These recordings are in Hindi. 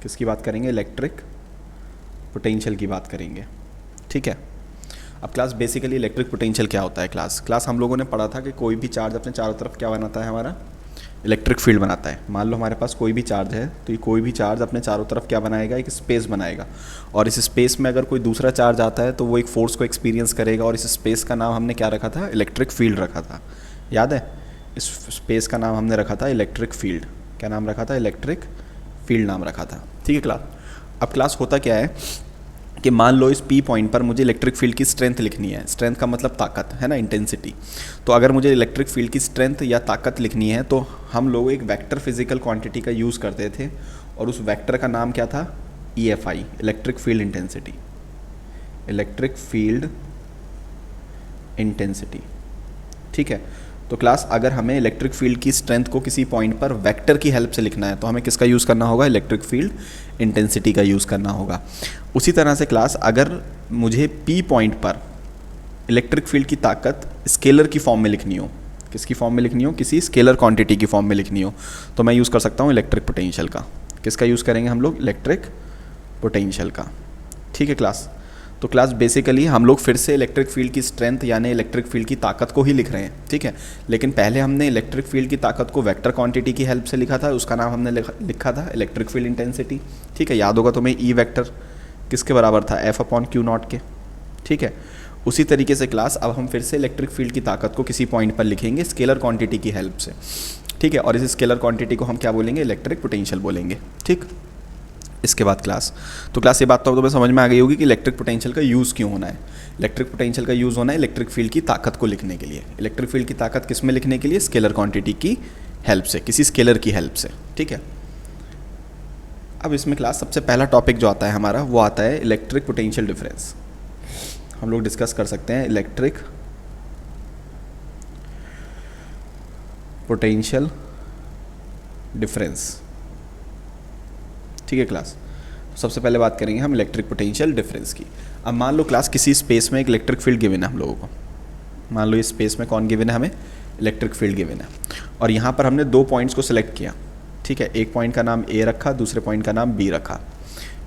किसकी बात करेंगे? इलेक्ट्रिक पोटेंशियल की बात करेंगे। ठीक है, अब क्लास बेसिकली इलेक्ट्रिक पोटेंशियल क्या होता है? क्लास हम लोगों ने पढ़ा था कि कोई भी चार्ज अपने चारों तरफ क्या बनाता है? हमारा इलेक्ट्रिक फील्ड बनाता है। मान लो हमारे पास कोई भी चार्ज है, तो ये कोई भी चार्ज अपने चारों तरफ क्या बनाएगा? एक स्पेस बनाएगा, और इस स्पेस में अगर कोई दूसरा चार्ज आता है तो वो एक फोर्स को एक्सपीरियंस करेगा, और इस स्पेस का नाम हमने क्या रखा था? इलेक्ट्रिक फील्ड रखा था। याद है? इस स्पेस का नाम हमने रखा था इलेक्ट्रिक फील्ड। क्या नाम रखा था? इलेक्ट्रिक फील्ड नाम रखा था। ठीक है क्लास, अब क्लास होता क्या है कि मान लो इस P पॉइंट पर मुझे इलेक्ट्रिक फील्ड की स्ट्रेंथ लिखनी है। स्ट्रेंथ का मतलब ताकत है ना, इंटेंसिटी। तो अगर मुझे इलेक्ट्रिक फील्ड की स्ट्रेंथ या ताकत लिखनी है तो हम लोग एक वेक्टर फिजिकल क्वांटिटी का यूज़ करते थे, और उस वेक्टर का नाम क्या था? EFI, electric field intensity. Electric field intensity. ठीक है, तो क्लास अगर हमें इलेक्ट्रिक फील्ड की स्ट्रेंथ को किसी पॉइंट पर वेक्टर की हेल्प से लिखना है तो हमें किसका यूज़ करना होगा? इलेक्ट्रिक फील्ड इंटेंसिटी का यूज़ करना होगा। उसी तरह से क्लास अगर मुझे P पॉइंट पर इलेक्ट्रिक फील्ड की ताकत स्केलर की फॉर्म में लिखनी हो, किसकी फॉर्म में लिखनी हो? किसी स्केलर क्वांटिटी की फॉर्म में लिखनी हो, तो मैं यूज़ कर सकता हूँ इलेक्ट्रिक पोटेंशियल का। किसका यूज़ करेंगे हम लोग? इलेक्ट्रिक पोटेंशियल का। ठीक है क्लास, तो क्लास बेसिकली हम लोग फिर से इलेक्ट्रिक फील्ड की स्ट्रेंथ यानी इलेक्ट्रिक फील्ड की ताकत को ही लिख रहे हैं। ठीक है, लेकिन पहले हमने इलेक्ट्रिक फील्ड की ताकत को वेक्टर क्वांटिटी की हेल्प से लिखा था, उसका नाम हमने लिखा था इलेक्ट्रिक फील्ड इंटेंसिटी। ठीक है, याद होगा तुम्हें E वेक्टर किसके बराबर था? F/Q0 के। ठीक है, उसी तरीके से क्लास अब हम फिर से इलेक्ट्रिक फील्ड की ताकत को किसी पॉइंट पर लिखेंगे स्केलर क्वांटिटी की हेल्प से। ठीक है, और इस स्केलर क्वांटिटी को हम क्या बोलेंगे? इलेक्ट्रिक पोटेंशियल बोलेंगे। ठीक, इसके बाद क्लास, तो क्लास ये बात तो तुम्हें समझ में आ गई होगी कि इलेक्ट्रिक पोटेंशियल का यूज़ क्यों होना है। इलेक्ट्रिक पोटेंशियल का यूज़ होना है इलेक्ट्रिक फील्ड की ताकत को लिखने के लिए। इलेक्ट्रिक फील्ड की ताकत किस में लिखने के लिए? स्केलर क्वांटिटी की हेल्प से, किसी स्केलर की हेल्प से। ठीक है, अब इसमें क्लास सबसे पहला टॉपिक जो आता है हमारा वो आता है इलेक्ट्रिक पोटेंशियल डिफरेंस। हम लोग डिस्कस कर सकते हैं इलेक्ट्रिक पोटेंशियल डिफरेंस। ठीक है क्लास, सबसे पहले बात करेंगे हम इलेक्ट्रिक पोटेंशियल डिफरेंस की। अब मान लो क्लास किसी स्पेस में एक इलेक्ट्रिक फील्ड गिवन है हम लोगों को। मान लो इस स्पेस में कौन गिवन है? हमें इलेक्ट्रिक फील्ड गिवन है, और यहाँ पर हमने दो पॉइंट्स को सिलेक्ट किया। ठीक है, एक पॉइंट का नाम A रखा, दूसरे पॉइंट का नाम B रखा।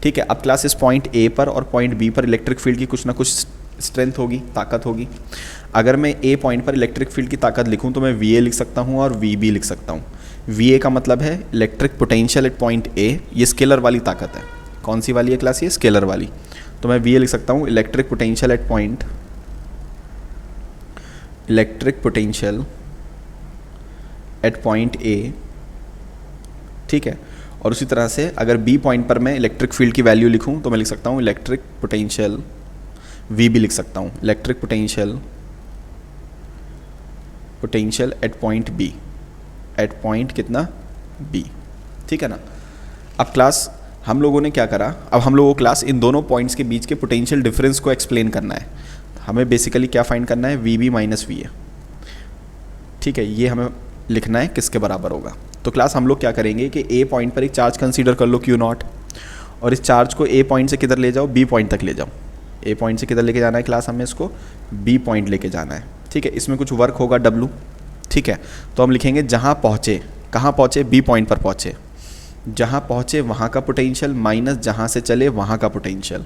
ठीक है, अब क्लास इस पॉइंट A पर और पॉइंट B पर इलेक्ट्रिक फील्ड की कुछ ना कुछ स्ट्रेंथ होगी, ताकत होगी। अगर मैं A पॉइंट पर इलेक्ट्रिक फील्ड की ताकत लिखूँ तो मैं VA लिख सकता हूँ और VB लिख सकता हूँ। VA का मतलब है electric potential at point A, ये स्केलर वाली ताकत है। कौन सी वाली है क्लास? ये स्केलर वाली। तो मैं VA लिख सकता हूँ electric potential at point, electric potential at point A। ठीक है, और उसी तरह से अगर B पॉइंट पर मैं इलेक्ट्रिक फील्ड की वैल्यू लिखूँ तो मैं लिख सकता हूँ इलेक्ट्रिक पोटेंशियल, VB लिख सकता हूँ electric potential at point B, at point कितना? B। ठीक है ना। अब क्लास हम लोगों ने क्या करा? अब हम लोगों को क्लास इन दोनों पॉइंट्स के बीच के पोटेंशियल डिफरेंस को एक्सप्लेन करना है। हमें बेसिकली क्या फाइंड करना है? VB minus VA। ठीक है, ये हमें लिखना है किसके बराबर होगा। तो क्लास हम लोग क्या करेंगे कि A पॉइंट पर एक चार्ज कंसीडर कर लो Q0, और इस चार्ज को A पॉइंट से किधर ले जाओ? B पॉइंट तक ले जाओ। A पॉइंट से किधर लेके जाना है क्लास? हमें इसको B पॉइंट लेके जाना है। ठीक है, इसमें कुछ वर्क होगा W। ठीक है, तो हम लिखेंगे जहाँ पहुँचे, कहाँ पहुँचे? B पॉइंट पर पहुँचे। जहाँ पहुँचे वहाँ का पोटेंशियल माइनस जहाँ से चले वहाँ का पोटेंशियल।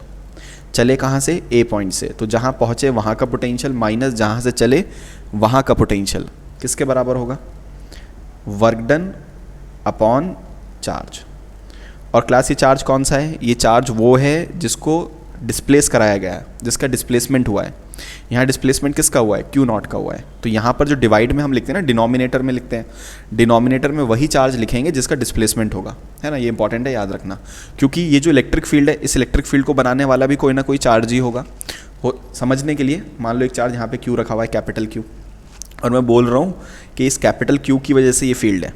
चले कहाँ से? A पॉइंट से, तो जहाँ पहुँचे वहाँ का पोटेंशियल माइनस जहाँ से चले वहाँ का पोटेंशियल किसके बराबर होगा? Work done upon charge. और क्लास ये चार्ज कौन सा है? ये चार्ज वो है जिसको डिस्प्लेस कराया गया है, जिसका डिस्प्लेसमेंट हुआ है। यहाँ डिस्प्लेसमेंट किसका हुआ है? Q0 का हुआ है। तो यहाँ पर जो डिवाइड में हम लिखते हैं ना, डिनोमिनेटर में लिखते हैं, डिनोमिनेटर में वही चार्ज लिखेंगे जिसका डिस्प्लेसमेंट होगा, है ना। ये इंपॉर्टेंट है, याद रखना, क्योंकि ये जो इलेक्ट्रिक फील्ड है, इस इलेक्ट्रिक फील्ड को बनाने वाला भी कोई ना कोई चार्ज ही होगा। समझने के लिए मान लो एक चार्ज यहाँ पे Q रखा हुआ है, कैपिटल Q, और मैं बोल रहा हूँ कि इस कैपिटल Q की वजह से ये फील्ड है।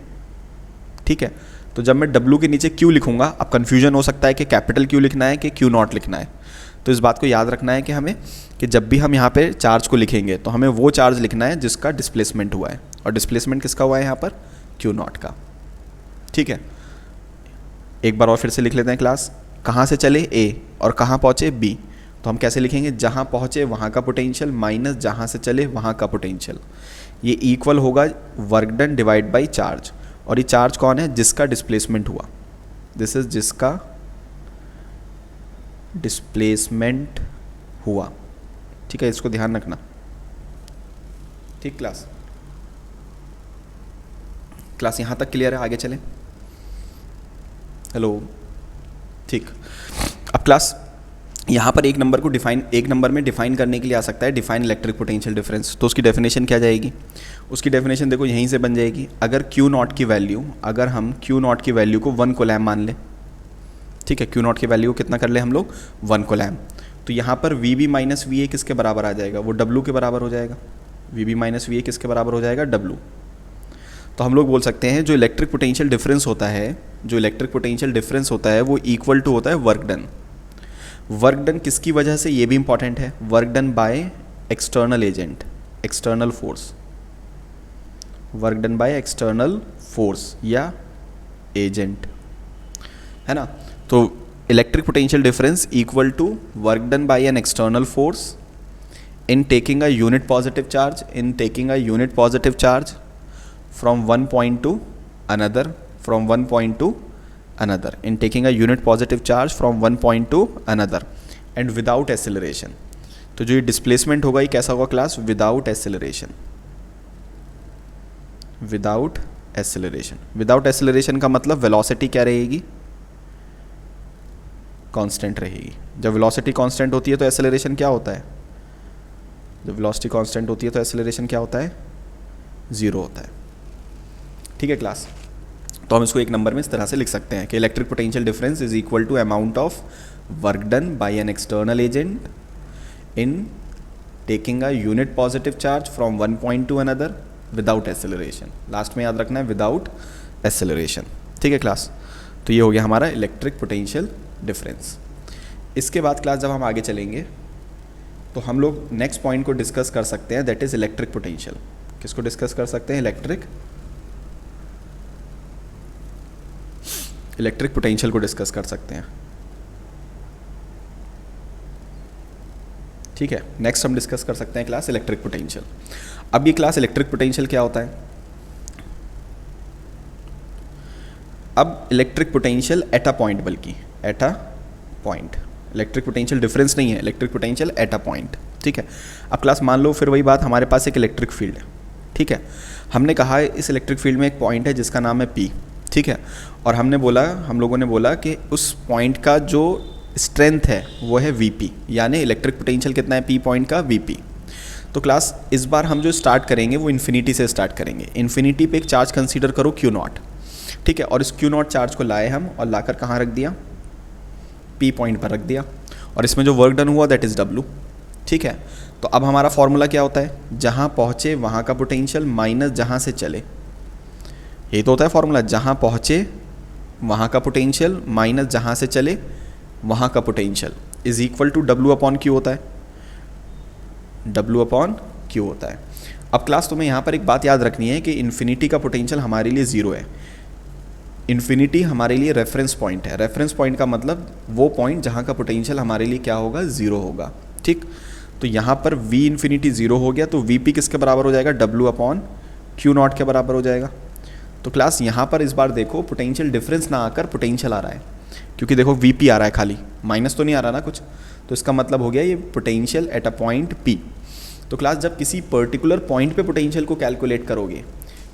ठीक है, तो जब मैं W के नीचे Q लिखूंगा, अब कन्फ्यूजन हो सकता है कि कैपिटल Q लिखना है कि Q0 लिखना है। तो इस बात को याद रखना है कि हमें कि जब भी हम यहाँ पे चार्ज को लिखेंगे तो हमें वो चार्ज लिखना है जिसका डिस्प्लेसमेंट हुआ है, और डिस्प्लेसमेंट किसका हुआ है यहाँ पर? Q0 का। ठीक है, एक बार और फिर से लिख लेते हैं क्लास। कहाँ से चले? A, और कहाँ पहुँचे? B। तो हम कैसे लिखेंगे? जहाँ पहुँचे वहाँ का पोटेंशियल माइनस जहाँ से चले वहाँ का पोटेंशियल। ये इक्वल होगा work done divide by charge, और ये चार्ज कौन है? जिसका डिस्प्लेसमेंट हुआ। दिस इज जिसका डिस्प्लेसमेंट हुआ। ठीक है, इसको ध्यान रखना। ठीक क्लास यहाँ तक क्लियर है? आगे चलें। हेलो, ठीक। अब क्लास यहाँ पर एक नंबर में डिफाइन करने के लिए आ सकता है डिफाइन इलेक्ट्रिक पोटेंशियल डिफरेंस। तो उसकी डेफिनेशन क्या जाएगी? उसकी डेफिनेशन देखो यहीं से बन जाएगी। अगर Q0 की वैल्यू, अगर हम Q0 की वैल्यू को 1 कोलैम मान लें, ठीक है, Q0 की वैल्यू को कितना कर ले हम लोग? 1 कोलैम। तो यहाँ पर VB माइनस VA किसके बराबर आ जाएगा? वो W के बराबर हो जाएगा। VB माइनस VA किसके बराबर हो जाएगा? W। तो हम लोग बोल सकते हैं जो इलेक्ट्रिक पोटेंशियल डिफरेंस होता है वो इक्वल टू होता है वर्क डन। वर्क डन किसकी वजह से, ये भी इंपॉर्टेंट है, work done by external agent, external force, work done by external force या एजेंट, है ना। तो electric potential difference equal to work done by an external force in taking a unit positive charge from one point to another, in taking a unit positive charge from one point to another and without acceleration। तो जो ये डिस्प्लेसमेंट होगा ये कैसा होगा class? Without acceleration. Without acceleration का मतलब वेलोसिटी क्या रहेगी? कांस्टेंट रहेगी। जब वेलोसिटी कांस्टेंट होती है तो एक्सेलरेशन क्या होता है? जब वेलोसिटी कांस्टेंट होती है तो एक्सेलरेशन क्या होता है? 0 होता है। ठीक है क्लास, तो हम इसको एक नंबर में इस तरह से लिख सकते हैं कि electric potential difference is equal to amount of work done by an external agent in taking a unit positive charge from one point to another without acceleration. Last में याद रखना है विदाउट एक्सेलरेशन। ठीक है क्लास, तो ये हो गया हमारा इलेक्ट्रिक पोटेंशियल डिफरेंस। इसके बाद क्लास जब हम आगे चलेंगे तो हम लोग नेक्स्ट पॉइंट को डिस्कस कर सकते हैं, दैट इज इलेक्ट्रिक पोटेंशियल। किसको डिस्कस कर सकते हैं? इलेक्ट्रिक पोटेंशियल को डिस्कस कर सकते हैं। ठीक है, नेक्स्ट हम डिस्कस कर सकते हैं क्लास इलेक्ट्रिक पोटेंशियल। अब ये क्लास इलेक्ट्रिक पोटेंशियल क्या होता है? अब electric potential at a point, बल्कि at a point, electric potential difference नहीं है, electric potential at a point. ठीक है, अब क्लास मान लो फिर वही बात, हमारे पास एक इलेक्ट्रिक फील्ड है। ठीक है, हमने कहा है इस इलेक्ट्रिक फील्ड में एक पॉइंट है जिसका नाम है P। ठीक है, और हम लोगों ने बोला कि उस पॉइंट का जो स्ट्रेंथ है वो है VP, यानी इलेक्ट्रिक पोटेंशियल कितना है P पॉइंट का? VP। तो क्लास इस बार हम जो स्टार्ट करेंगे वो इन्फिनिटी से स्टार्ट करेंगे। इन्फिनिटी पे एक चार्ज कंसीडर करो Q0। ठीक है, और इस Q0 चार्ज को लाए हम और लाकर कहाँ रख दिया? P पॉइंट पर रख दिया, और इसमें जो वर्क डन हुआ दैट इज़ W। ठीक है, तो अब हमारा फॉर्मूला क्या होता है? जहाँ पहुँचे वहाँ का पोटेंशियल माइनस जहाँ से चले। ये तो होता है फॉर्मूला, जहाँ पहुँचे वहाँ का पोटेंशियल माइनस जहाँ से चले वहाँ का potential is equal to W upon Q होता है। W अपॉन Q होता है। अब क्लास तुम्हें यहाँ पर एक बात याद रखनी है कि इन्फिनिटी का पोटेंशियल हमारे लिए 0 है। इन्फिनिटी हमारे लिए रेफरेंस पॉइंट है। रेफरेंस पॉइंट का मतलब वो पॉइंट जहाँ का पोटेंशियल हमारे लिए क्या होगा? 0 होगा। ठीक, तो यहाँ पर V इन्फिनिटी 0 हो गया तो VP किसके बराबर हो जाएगा? W अपॉन Q0 के बराबर हो जाएगा। तो क्लास यहाँ पर इस बार देखो पोटेंशियल डिफरेंस ना आकर पोटेंशियल आ रहा है, क्योंकि देखो VP आ रहा है, खाली माइनस तो नहीं आ रहा ना कुछ, तो इसका मतलब हो गया ये potential at a point P। तो क्लास जब किसी पर्टिकुलर पॉइंट पे पोटेंशियल को कैलकुलेट करोगे,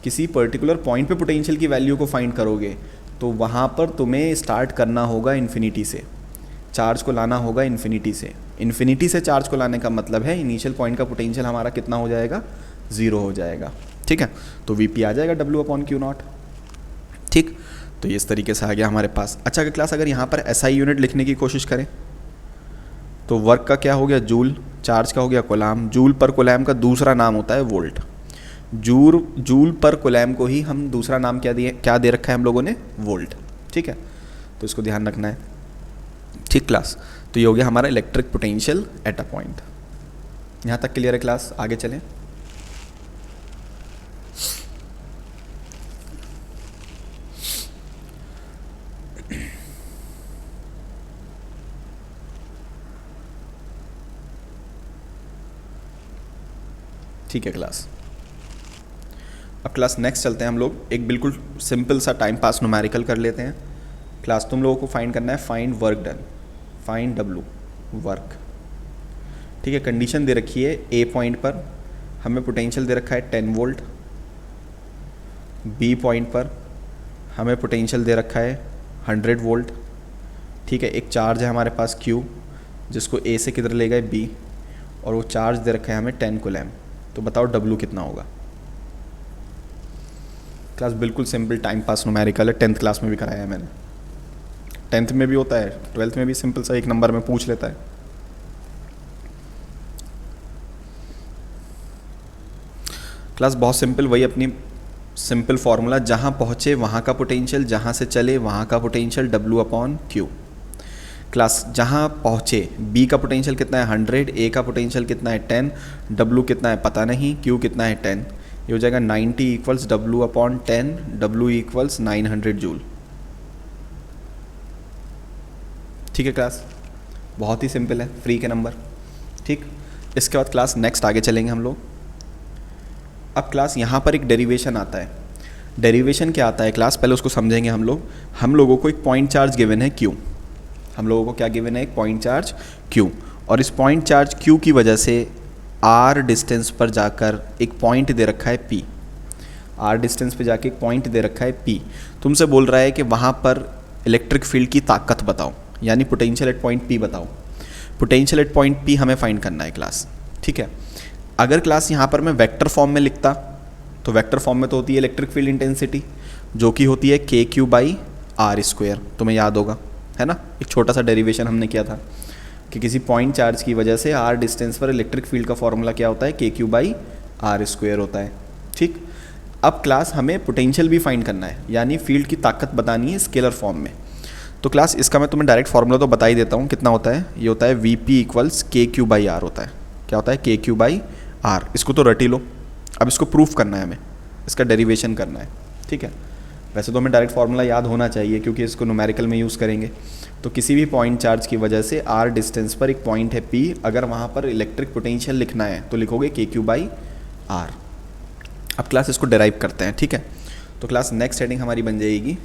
किसी पर्टिकुलर पॉइंट पे पोटेंशियल की वैल्यू को फाइंड करोगे, तो वहाँ पर तुम्हें स्टार्ट करना होगा इन्फिनिटी से, चार्ज को लाना होगा इन्फिनिटी से। इन्फिनिटी से चार्ज को लाने का मतलब है इनिशियल पॉइंट का पोटेंशियल हमारा कितना हो जाएगा? 0 हो जाएगा। ठीक है, तो VP आ जाएगा W अपॉन Q0। ठीक, तो ये इस तरीके से आ गया हमारे पास। अच्छा क्लास, अगर यहाँ पर SI यूनिट लिखने की कोशिश करें तो वर्क का क्या हो गया? जूल, चार्ज का हो गया कोलैम। जूल पर कोलैम का दूसरा नाम होता है वोल्ट। जूल पर कोलैम को ही हम दूसरा नाम क्या दे रखा है हम लोगों ने? वोल्ट। ठीक है, तो इसको ध्यान रखना है। ठीक क्लास, तो ये हो गया हमारा electric potential at a point. यहाँ तक क्लियर है क्लास? आगे चलें। ठीक है क्लास, अब क्लास नेक्स्ट चलते हैं हम लोग। एक बिल्कुल सिंपल सा टाइम पास न्यूमेरिकल कर लेते हैं। क्लास तुम लोगों को फाइंड करना है find work done. Find W work. ठीक है, कंडीशन दे रखी है ए पॉइंट पर हमें पोटेंशियल दे रखा है 10 वोल्ट, बी पॉइंट पर हमें पोटेंशियल दे रखा है 100 वोल्ट। ठीक है, एक चार्ज है हमारे पास क्यू जिसको ए से किधर ले गए बी, और वो चार्ज दे रखा है हमें 10 कूलम। तो बताओ डब्लू कितना होगा। क्लास बिल्कुल सिंपल टाइम पास न्यूमेरिकल है, 10th क्लास में भी कराया है मैंने, 10th में भी होता है, 12th में भी सिंपल सा एक नंबर में पूछ लेता है। क्लास बहुत सिंपल, वही अपनी सिंपल फार्मूला, जहाँ पहुँचे वहाँ का पोटेंशियल, जहाँ से चले वहाँ का potential W upon Q। Class जहाँ पहुँचे B का पोटेंशियल कितना है 100, A का पोटेंशियल कितना है 10, W कितना है पता नहीं, Q कितना है 10, ये हो जाएगा 90 equals W upon 10, W equals 900 joule. ठीक है क्लास, बहुत ही सिंपल है, फ्री के नंबर। ठीक, इसके बाद क्लास नेक्स्ट आगे चलेंगे हम लोग। अब क्लास यहाँ पर एक डेरिवेशन आता है। डेरिवेशन क्या आता है क्लास, पहले उसको समझेंगे हम लोग। हम लोगों को एक पॉइंट चार्ज गिवन है Q, हम लोगों को क्या गिवन है, एक पॉइंट चार्ज Q, और इस पॉइंट चार्ज Q की वजह से R डिस्टेंस पर जाकर एक पॉइंट दे रखा है P, R डिस्टेंस पे जाके एक पॉइंट दे रखा है P। तुमसे बोल रहा है कि वहाँ पर इलेक्ट्रिक फील्ड की ताकत बताओ, यानी पोटेंशियल एट पॉइंट P बताओ। पोटेंशियल एट पॉइंट P हमें फाइंड करना है क्लास। ठीक है, अगर क्लास यहाँ पर मैं वेक्टर फॉर्म में लिखता तो वेक्टर फॉर्म में तो होती है इलेक्ट्रिक फील्ड इंटेंसिटी जो कि होती है KQ बाई R स्क्वायर, तुम्हें याद होगा है ना। एक छोटा सा डेरिवेशन हमने किया था कि किसी पॉइंट चार्ज की वजह से R डिस्टेंस पर इलेक्ट्रिक फील्ड का फॉर्मूला क्या होता है, KQ बाई R स्क्वायर होता है। ठीक, अब क्लास हमें पोटेंशियल भी फाइंड करना है, यानी फील्ड की ताकत बतानी है स्केलर फॉर्म में। तो क्लास इसका मैं तुम्हें डायरेक्ट फार्मूला तो बता ही देता हूँ, कितना होता है, ये होता है VP equals KQ by R होता है। क्या होता है, KQ बाई R। इसको तो रट ही लो, अब इसको प्रूफ करना है हमें, इसका डेरिवेशन करना है। ठीक है, वैसे तो हमें डायरेक्ट फार्मूला याद होना चाहिए क्योंकि इसको न्यूमेरिकल में यूज़ करेंगे। तो किसी भी पॉइंट चार्ज की वजह से R डिस्टेंस पर एक पॉइंट है P, अगर वहाँ पर इलेक्ट्रिक पोटेंशियल लिखना है तो लिखोगे KQ बाई R। अब क्लास इसको डेराइव करते हैं। ठीक है, तो क्लास नेक्स्ट हेडिंग हमारी बन जाएगी